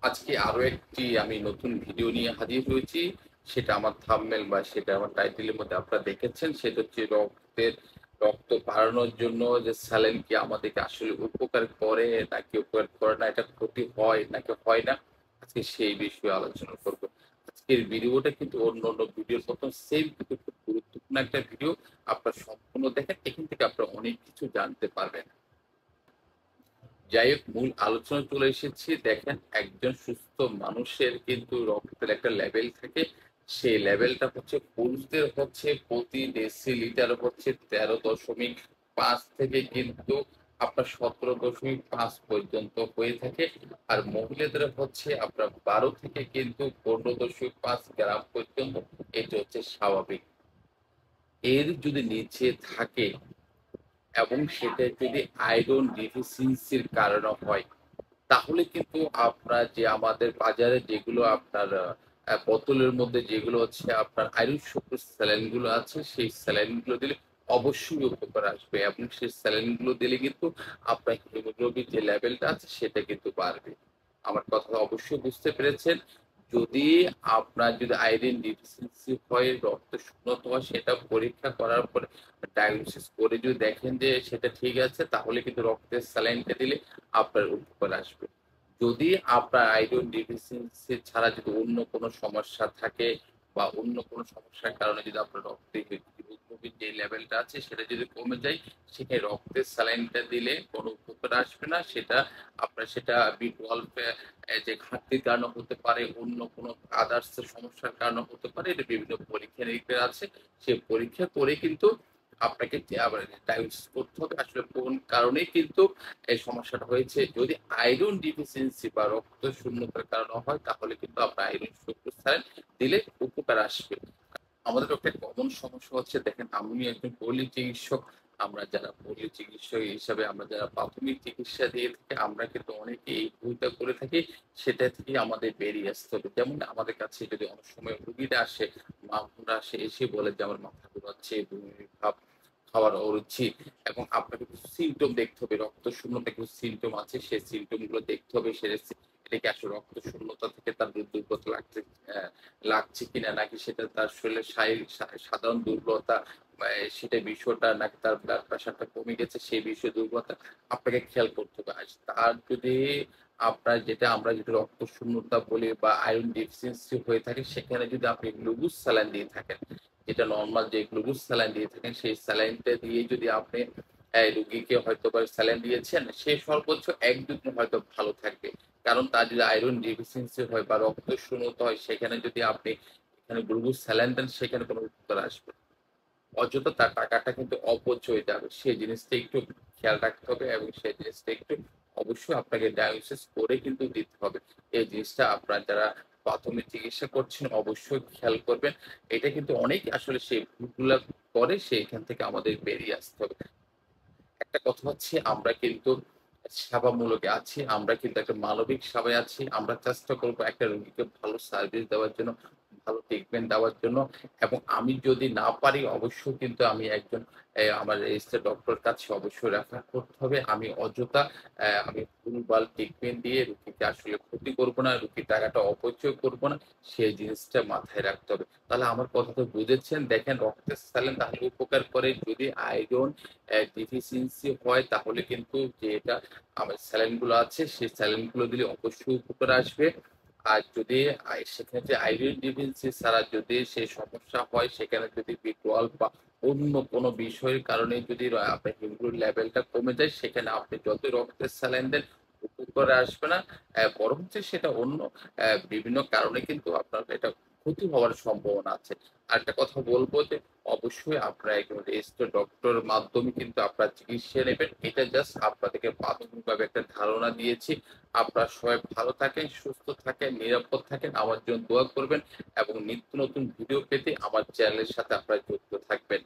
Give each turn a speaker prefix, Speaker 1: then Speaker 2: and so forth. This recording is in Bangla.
Speaker 1: আজকে আরো একটি আমি নতুন ভিডিও নিয়ে হাজির হয়েছি। সেটা আমার থাম্বনেল বা সেটা আমার টাইটেলের মধ্যে আপনারা দেখেছেন। সেটা হচ্ছে রক্ত বাড়ানোর জন্য যে স্যালাইন কি আমাদেরকে আসলে উপকার করে নাকি উপকার করে না, এটা ক্ষতি হয় নাকি হয় না, আজকে সেই বিষয়ে আলোচনা করব। আজকের ভিডিওটা কিন্তু অন্য অন্য ভিডিওর মতন সেম, কিন্তু খুব গুরুত্বপূর্ণ একটা ভিডিও। আপনারা সম্পূর্ণ দেখেন, এখান থেকে আপনারা অনেক কিছু জানতে পারবেন। যাই হোক, মূল আলোচনা চলে এসেছি। দেখেন, একজন সুস্থ মানুষের কিন্তু রক্তের একটা লেভেল থাকে। সেই লেভেলটা হচ্ছে পুরুষদের হচ্ছে প্রতি ডেসিলিটার হচ্ছে 13.5 থেকে কিন্তু আপনার 17.5 পর্যন্ত হয়ে থাকে। আর মহিলাদের হচ্ছে আপনার 12 থেকে কিন্তু 15.5 গ্রাম পর্যন্ত। এটা হচ্ছে স্বাভাবিক। এর যদি নিচে থাকে এবং সেটা যদি আয়রন ডিফিসিয়েন্সির কারণে হয়, তাহলে কিন্তু আপনার যে আমাদের বাজারে যেগুলো আপনার বোতলের মধ্যে যেগুলো হচ্ছে আপনার আয়রন শক্ত স্যালাইন গুলো আছে, সেই স্যালাইন গুলো দিলে অবশ্যই উপকার আসবে, এবং সেই স্যালাইন গুলো দিলে কিন্তু আপনার হিমোগ্লোবিন যে লেভেলটা আছে সেটা কিন্তু বাড়বে। আমার কথা অবশ্যই বুঝতে পেরেছেন। যদি আপনার যদি আয়রন ডিফিসিয়েন্সি হয়, রক্ত শূন্যতা হয়, সেটা পরীক্ষা করার পরে ডায়াগনোসিস করে যদি দেখেন যে সেটা ঠিক আছে, তাহলে কিন্তু রক্তের স্যালাইনটা দিলে আপনার উপকার আসবে। যদি আপনার আয়রন ডিফিসিয়েন্সি ছাড়া যদি অন্য কোনো সমস্যা থাকে বা অন্য কোনো সমস্যার কারণে যদি আপনার রক্তে হিমোগ্লোবিন যে লেভেলটা আছে সেটা যদি কমে যায়, সেখানে রক্তের স্যালাইনটা দিলে কোনো উপকার আসবে না। সেটা আপনার সেটা বি12 যে ঘাটতির কারণে হতে পারে, অন্য কোনো আদার্স সমস্যার কারণে হতে পারে। এটা বিভিন্ন পরীক্ষা নিরীক্ষা আছে, সে পরীক্ষা করে কিন্তু আপনাকে আবার ডায়াগনোসিস করতে হবে আসলে কোন কারণে কিন্তু এই সমস্যাটা হয়েছে। যদি আয়রন ডিফিসিয়েন্সি বা রক্ত শূন্যতার কারণে হয়, তাহলে কিন্তু আপনার আয়রন শক্ত স্যালাইন দিলে উপকার আসবে। আমাদের একটা কমন সমস্যা হচ্ছে, দেখেন আমি একজন পল্লী চিকিৎসক। আমরা যারা পল্লী চিকিৎসক হিসাবে আমরা যারা প্রাথমিক চিকিৎসা দিয়ে থাকি, আমরা কিন্তু অনেকে এই ভুলটা করে থাকি। সেটা থেকে আমাদের বেরিয়ে আসতে হবে। যেমন আমাদের কাছে যদি অনেক সময় রুগীরা আসে, মা বোনরা আসে, এসে বলে যে আমার মাথা ঘুরাচ্ছে, বমি ভাব, খাওয়ার অরুচি, এবং আপনাকে কিছু সিমটম দেখতে হবে। রক্ত শূন্যতা কিছু সিমটম আছে, সেই সিমটম গুলো দেখতে হবে। এটা কি আসলে রক্ত শূন্যতা থেকে তার দুর্বলতা লাগছে কিনা, নাকি সেটা তার শরীরের সাধারণ দুর্বলতা, সেটা বিষয়টা, নাকি তার ব্লাড প্রেশারটা কমে গেছে সেই বিষয়ে দুর্বলতা, আপনাকে খেয়াল করতে হবে। আর তার যদি আপনার যেটা আমরা যেটা রক্ত শূন্যতা বলি বা আয়রন ডেফিসিয়েন্সি হয়ে থাকে, সেখানে যদি আপনি গ্লুকোজ স্যালাইন দিয়ে থাকেন, যেটা নর্মাল যে গ্লুকোজ স্যালাইন দিয়ে থাকেন, সেই স্যালাইনটা দিয়ে যদি আপনি রুগীকে হয়তো বা স্যালাইন দিয়েছেন, সে সর্বোচ্চ 1-2 দিন হয়তো ভালো থাকবে। কারণ তার যদি আয়রন ডিফিসিয়েন্সি হয় বা রক্ত শূন্যতা হয়, সেখানে যদি আপনি এখানে গ্লুকোজ স্যালাইন দেন, সেখানে কোনো উপকার আসবে না। অযথা তার টাকাটা কিন্তু অপচয় যাবে। সেই জিনিসটা একটু খেয়াল রাখতে হবে, এবং সেই জিনিসটা একটু অবশ্যই আপনাকে ডায়াগনোসিস করে কিন্তু দিতে হবে। এই জিনিসটা আপনার যারা প্রাথমিক চিকিৎসা করছেন অবশ্যই খেয়াল করবেন। এটা কিন্তু অনেক আসলে সেই ভুলগুলা করে, সেইখান থেকে আমাদের বেরিয়ে আসতে হবে। একটা কথা হচ্ছে, আমরা কিন্তু সেবামূলকে আছি, আমরা কিন্তু একটা মানবিক সেবায় আছি। আমরা চেষ্টা করব একটা রোগীকে ভালো সার্ভিস দেওয়ার জন্য, ভালো ট্রিটমেন্ট দেওয়ার জন্য। এবং আমি যদি না পারি, অবশ্যই কিন্তু আমি একজন আমার রেজিস্টার্ড ডক্টর কাছে অবশ্যই রেফার করতে হবে। আমি অযথা আমি ভুলভাল ট্রিটমেন্ট দিয়ে রোগীকে আসলে ক্ষতি করব না, রোগীর টাকাটা অপচয় করব না। সেই জিনিসটা মাথায় রাখতে হবে। তাহলে আমার কথা তো বুঝেছেন। দেখেন, রক্তের স্যালাইন তাহলে উপকার করে। যদি আয়রন ডিফিসিয়েন্সি হয়, তাহলে কিন্তু যে এটা আমার স্যালাইন গুলো আছে, সেই স্যালাইন গুলো দিলে অবশ্যই উপকার আসবে। আর যদি সেখানে যে আয়রন ডিফিসিয়েন্সি ছাড়া যদি সেই সমস্যা হয়, সেখানে যদি বি12 বা অন্য কোনো বিষয়ের কারণে যদি আপনার হিমোগ্লোবিন লেভেলটা কমে যায়, সেখানে আপনি যত রক্তের স্যালাইন দেন উপকার আসবে না। বরং সেটা অন্য বিভিন্ন কারণে কিন্তু আপনার এটা ক্ষতি হওয়ার সম্ভাবনা আছে। আরেকটা কথা বলবো যে অবশ্যই আপনারা একজন রেজিস্টার্ড ডক্টর মাধ্যমে কিন্তু আপনার চিকিৎসা নেবেন। এটা জাস্ট আপনাদেরকে প্রাথমিকভাবে একটা ধারণা দিয়েছি। আপনারা সবাই ভালো থাকেন, সুস্থ থাকেন, নিরাপদ থাকেন। আমার জন্য দোয়া করবেন, এবং নিত্য নতুন ভিডিও পেতে আমার চ্যানেলের সাথে আপনারা যুক্ত থাকবেন।